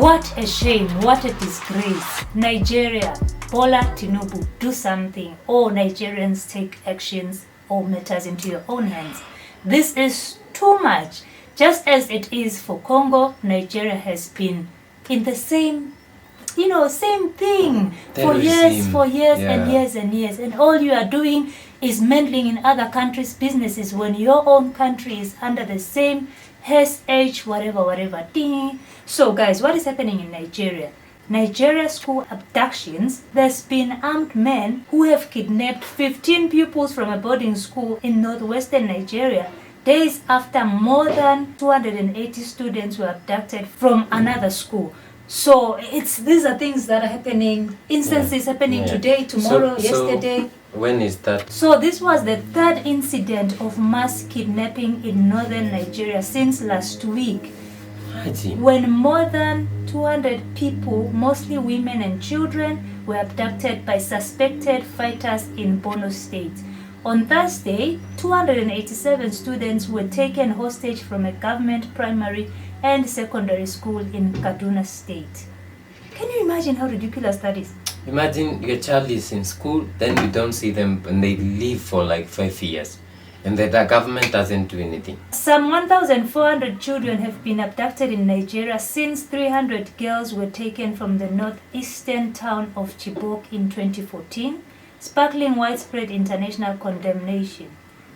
What a shame, what a disgrace. Nigeria, Bola Tinubu, do something. Or Nigerians take actions or matters into your own hands. This is too much. Just as it is for Congo, Nigeria has been in the same thing for years and years and years. And all you are doing is meddling in other countries' businesses when your own country is under the same SH whatever ding. So guys, what is happening in Nigeria? Nigeria school abductions. There's been armed men who have kidnapped 15 pupils from a boarding school in northwestern Nigeria, days after more than 280 students were abducted from another school. So these are things that are happening, instances happening today, tomorrow, yesterday. When is that? So this was the third incident of mass kidnapping in northern Nigeria since last week, when more than 200 people, mostly women and children, were abducted by suspected fighters in Borno State. On Thursday, 287 students were taken hostage from a government primary and secondary school in Kaduna State. Can you imagine how ridiculous that is? Imagine your child is in school, then you don't see them and they leave for like 5 years. And the government doesn't do anything. Some 1,400 children have been abducted in Nigeria since 300 girls were taken from the northeastern town of Chibok in 2014, sparkling widespread international condemnation.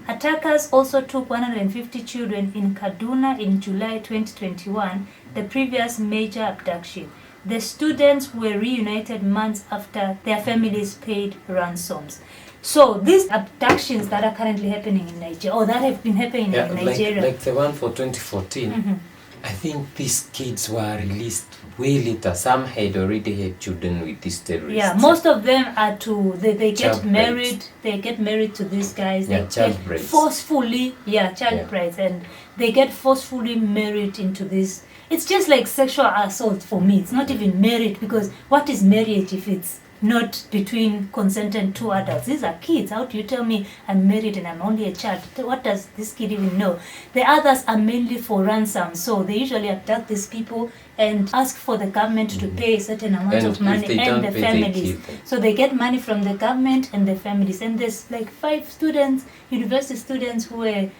Attackers also took 150 children in Kaduna in July 2021, the previous major abduction. The students were reunited months after their families paid ransoms. So these abductions that are currently happening in Nigeria, or that have been happening in Nigeria. Like the one for 2014, I think these kids were released way later. Some had already had children with these terrorists. Yeah, most of them are they get married. They get married to these guys. Yeah, they child get brides. forcefully, child brides, and they get forcefully married into this. It's just like sexual assault for me. It's not even marriage, because what is marriage if it's not between consented two adults? These are kids. How do you tell me I'm married and I'm only a child? What does this kid even know? The others are mainly for ransom. So they usually abduct these people and ask for the government to pay a certain amount of money and the families. So they get money from the government and the families. And there's like 5 students, university students, who were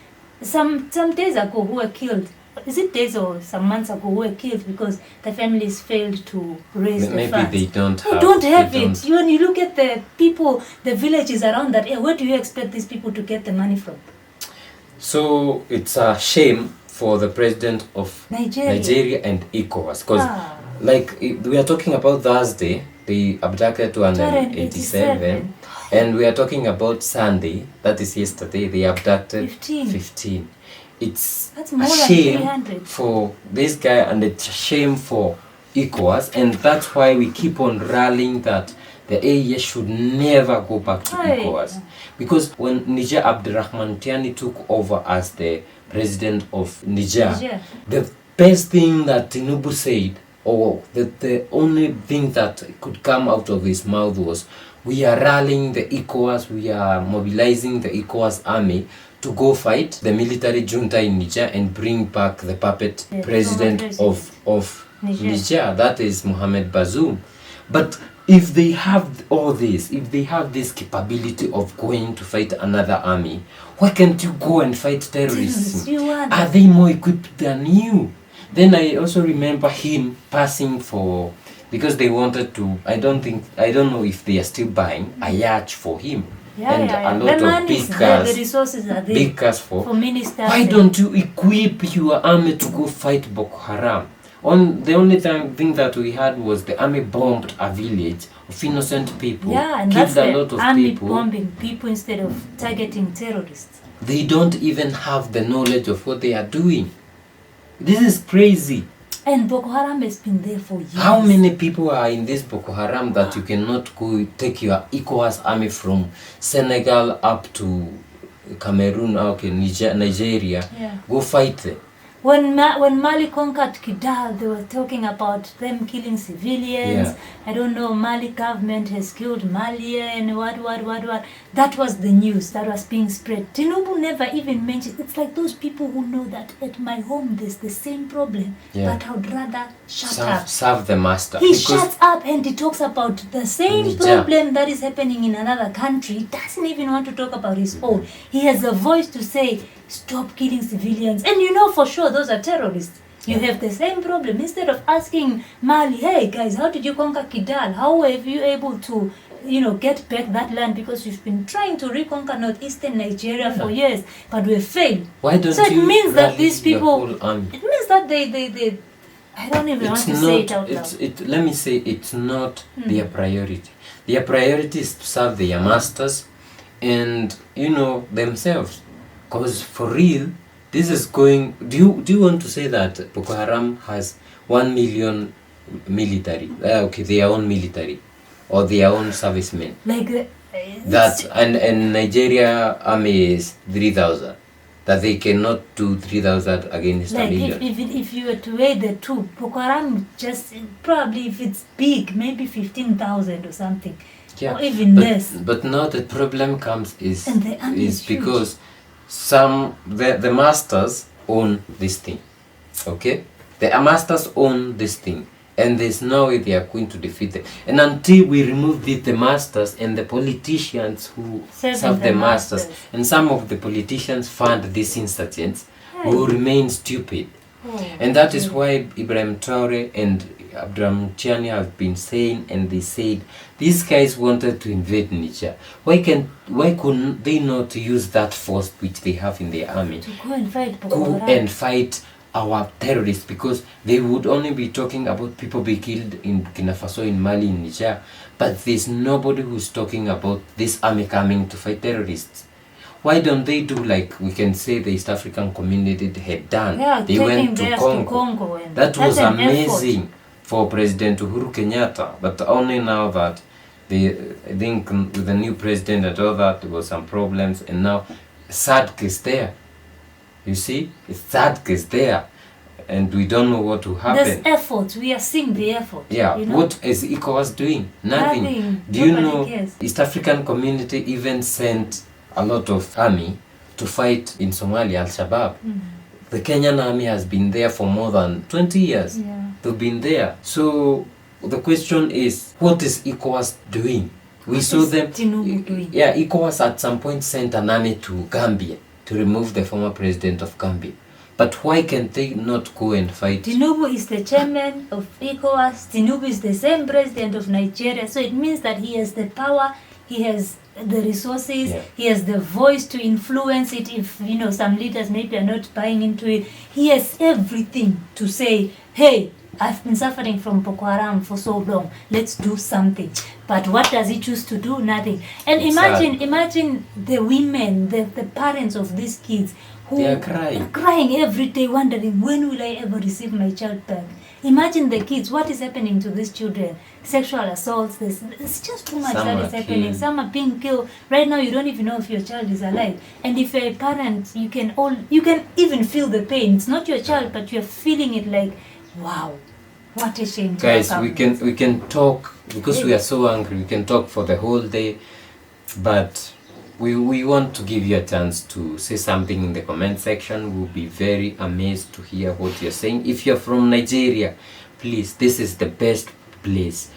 some days ago who were killed. Is it days or some months ago, who were killed because the families failed to raise the funds? Maybe they don't have it. When you look at the people, the villages around that area, where do you expect these people to get the money from? So it's a shame for the president of Nigeria and Ecowas, because like we are talking about Thursday, they abducted 287, and we are talking about Sunday, that is yesterday, they abducted 15. That's a shame for this guy, and it's a shame for Ecowas, and that's why we keep on rallying that the AES should never go back to Ecowas. Because when Niger Abdurrahman Tiani took over as the president of Niger, the best thing that Tinubu said, or the only thing that could come out of his mouth was, we are rallying the Ecowas, we are mobilizing the Ecowas army to go fight the military junta in Niger and bring back the puppet president of Niger, that is Mohamed Bazoum. But if they have all this, if they have this capability of going to fight another army, why can't you go and fight terrorists? Are they more equipped than you? Then I also remember him passing for, because they wanted to, I don't know if they are still buying a yacht for him. A lot of big cars, the resources are there, big cars for ministers. Why don't you equip your army to go fight Boko Haram? The only thing that we had was the army bombed a village of innocent people, and killed a lot of army people. Bombing people instead of targeting terrorists. They don't even have the knowledge of what they are doing. This is crazy. And Boko Haram has been there for years. How many people are in this Boko Haram that you cannot go take your Ecowas army from Senegal up to Cameroon, Nigeria, go fight them? When Mali conquered Kidal, they were talking about them killing civilians. Yeah. I don't know, Mali government has killed Malian, what. That was the news that was being spread. Tinubu never even mentioned. It's like those people who know that at my home there's the same problem, but I would rather shut up. Serve the master. He shuts up and he talks about the same Niger. problem that is happening in another country. He doesn't even want to talk about his own. He has a voice to say, stop killing civilians. And you know for sure those are terrorists. You have the same problem. Instead of asking Mali, hey guys, how did you conquer Kidal? How were you able to, get back that land? Because you've been trying to reconquer northeastern Nigeria for years, but we've failed. Why don't so it you means that these people, the whole army? it means that they I don't even want to say it out loud. Let me say it's not their priority. Their priority is to serve their masters and themselves. Because for real, this is going. Do you want to say that Boko Haram has 1 million military? Their own military or their own servicemen. Like that and Nigeria army is 3,000. That they cannot do 3,000 against a million. If you were to weigh the two, Boko Haram just probably, if it's big, maybe 15,000 or something, or even less. But now the problem comes is huge. Because the masters own this thing, okay? The masters own this thing, and there's no way they are going to defeat them. And until we remove the masters and the politicians who serve the masters, and some of the politicians fund these insurgents, will remain stupid. And that is why Ibrahim Traore and Abdurrahman Tiani have been saying, and they said these guys wanted to invade Niger. Why couldn't they not use that force which they have in their army to go and fight our terrorists? Because they would only be talking about people being killed in BURKINAFASO, in Mali, in Niger, but there's nobody who's talking about this army coming to fight terrorists. Why don't they do like we can say the East African community had done? They went to Congo. That was amazing for President Uhuru Kenyatta. But only now that I think with the new president and all that, there was some problems, and now SADC is there. You see, SADC is there, and we don't know what will happen. There's effort. We are seeing the effort. Yeah. What is Ecowas doing? Nothing. Do you know East African community even sent a lot of army to fight in Somalia, Al-Shabaab. The Kenyan army has been there for more than 20 years. They've been there. So the question is, what is ECOWAS doing? We saw them. Tinubu doing? Yeah, ECOWAS at some point sent an army to Gambia to remove the former president of Gambia. But why can they not go and fight? Tinubu is the chairman of ECOWAS. Tinubu is the same president of Nigeria. So it means that he has the power, he has the resources, he has the voice to influence it. If some leaders maybe are not buying into it, he has everything to say, hey, I've been suffering from Boko Haram for so long, let's do something. But what does he choose to do? Nothing. And imagine the women, the parents of these kids who are crying every day, wondering, when will I ever receive my child back? Imagine the kids, what is happening to these children? Sexual assaults, it's just too much that is happening. Some are being killed. Right now you don't even know if your child is alive. And if you're a parent, you can even feel the pain. It's not your child, but you're feeling it like, wow, what a shame. Guys, we can talk, because we are so angry, we can talk for the whole day, but we want to give you a chance to say something in the comment section. We'll be very amazed to hear what you're saying. If you're from Nigeria, please, this is the best place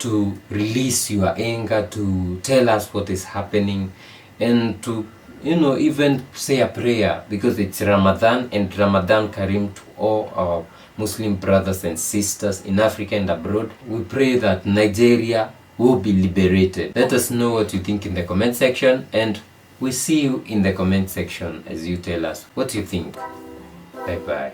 to release your anger, to tell us what is happening, and to even say a prayer, because it's Ramadan, and Ramadan Kareem to all our Muslim brothers and sisters in Africa and abroad. We pray that Nigeria will be liberated. Let us know what you think in the comment section, and we see you in the comment section as you tell us what you think. Bye bye.